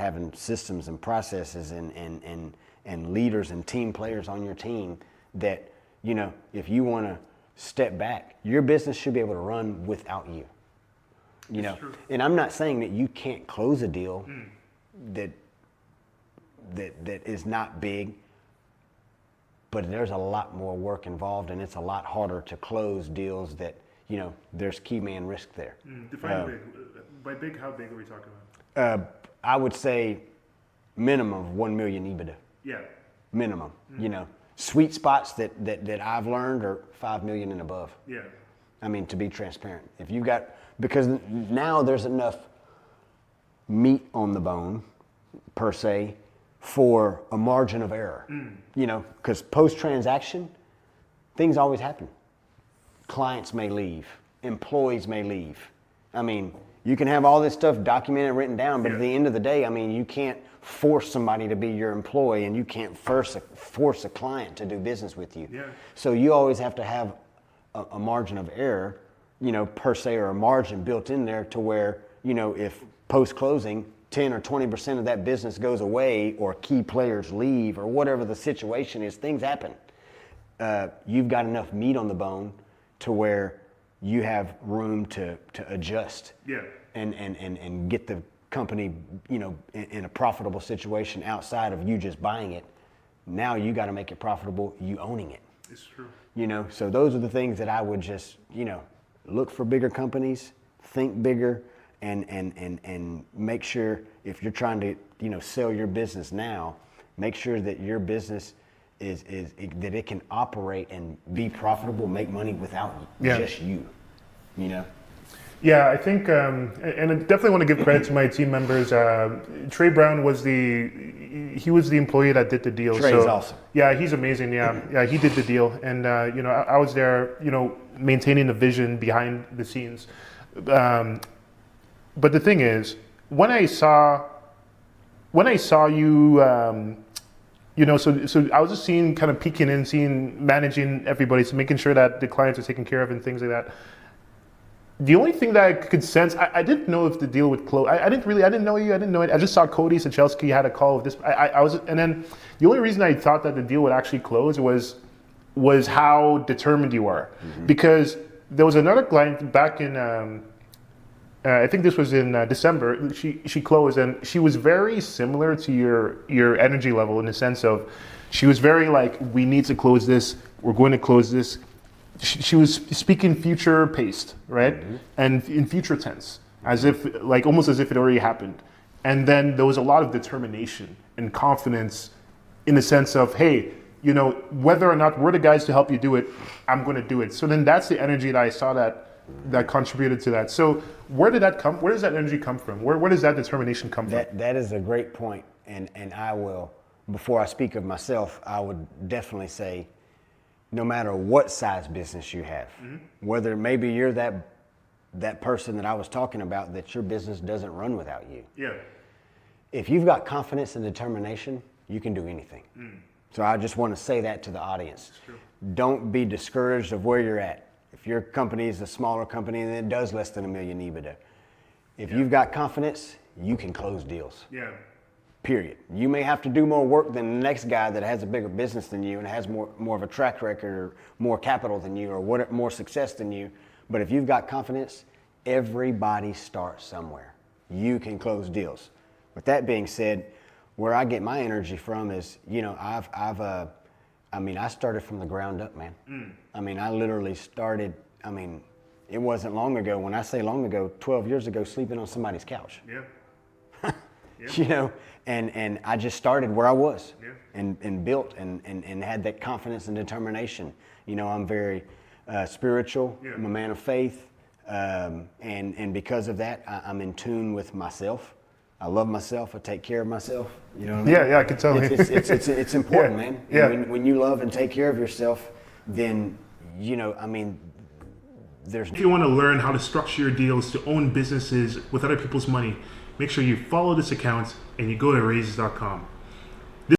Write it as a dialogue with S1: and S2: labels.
S1: having systems and processes and leaders and team players on your team that, if you want to step back, your business should be able to run without you. And I'm not saying that you can't close a deal that is not big, but there's a lot more work involved, and it's a lot harder to close deals that, there's key man risk there.
S2: Define big. By big, how big are we talking about?
S1: I would say minimum of 1 million EBITDA.
S2: Yeah.
S1: Minimum. Sweet spots that I've learned are 5 million and above.
S2: Yeah.
S1: I mean, to be transparent. If you've got, because now there's enough meat on the bone, per se, for a margin of error. Because post-transaction, things always happen. Clients may leave. Employees may leave. I mean, you can have all this stuff documented, written down, but at the end of the day, I mean, you can't force somebody to be your employee, and you can't force a client to do business with you.
S2: Yeah.
S1: So you always have to have a margin of error, per se, or a margin built in there to where, if post-closing, 10 or 20% of that business goes away, or key players leave, or whatever the situation is, things happen. You've got enough meat on the bone to where you have room to adjust and get the company, in a profitable situation outside of you just buying it. Now you got to make it profitable, you owning it.
S2: It's true.
S1: So those are the things that I would just, look for bigger companies, think bigger, and make sure if you're trying to, sell your business now, make sure that your business is that it can operate and be profitable, make money without just you.
S2: Yeah, I think, and I definitely want to give credit to my team members. Trey Brown was the employee that did the deal.
S1: Trey's awesome.
S2: Yeah, he's amazing. Yeah, he did the deal, and I was there, maintaining the vision behind the scenes. But the thing is, when I saw you, so I was just peeking in, managing everybody, so making sure that the clients are taken care of and things like that. The only thing that I could sense, I didn't know if the deal would close. I didn't know you. I didn't know it. I just saw Cody Sachelski had a call with this. And then the only reason I thought that the deal would actually close was how determined you are, because there was another client back in. I think this was in December. She closed, and she was very similar to your energy level in the sense of, she was very like, we need to close this. We're going to close this. She was speaking future paced, right? And in future tense, almost as if it already happened. And then there was a lot of determination and confidence in the sense of, hey, whether or not we're the guys to help you do it, I'm going to do it. So then that's the energy that I saw that contributed to that. So where did that come? Where does that energy come from? Where does that determination come from?
S1: That is a great point. And I will, before I speak of myself, I would definitely say, no matter what size business you have, whether maybe you're that person that I was talking about, that your business doesn't run without you.
S2: Yeah.
S1: If you've got confidence and determination, you can do anything. So I just want to say that to the audience. Don't be discouraged of where you're at. If your company is a smaller company and it does less than $1 million EBITDA, if you've got confidence, you can close deals.
S2: Yeah.
S1: Period. You may have to do more work than the next guy that has a bigger business than you and has more of a track record or more capital than you or more success than you. But if you've got confidence, everybody starts somewhere. You can close deals. With that being said, where I get my energy from is, I started from the ground up, man. I literally started, it wasn't long ago. When I say long ago, 12 years ago, sleeping on somebody's couch.
S2: Yeah.
S1: And I just started where I was and built and had that confidence and determination. I'm very spiritual. I'm a man of faith. And because of that, I'm in tune with myself. I love myself. I take care of myself. You know what I mean?
S2: Yeah, I can tell.
S1: It's important, man.
S2: Yeah.
S1: When you love and take care of yourself, then, there's...
S2: If you want to learn how to structure your deals to own businesses with other people's money, make sure you follow this account and you go to raises.com.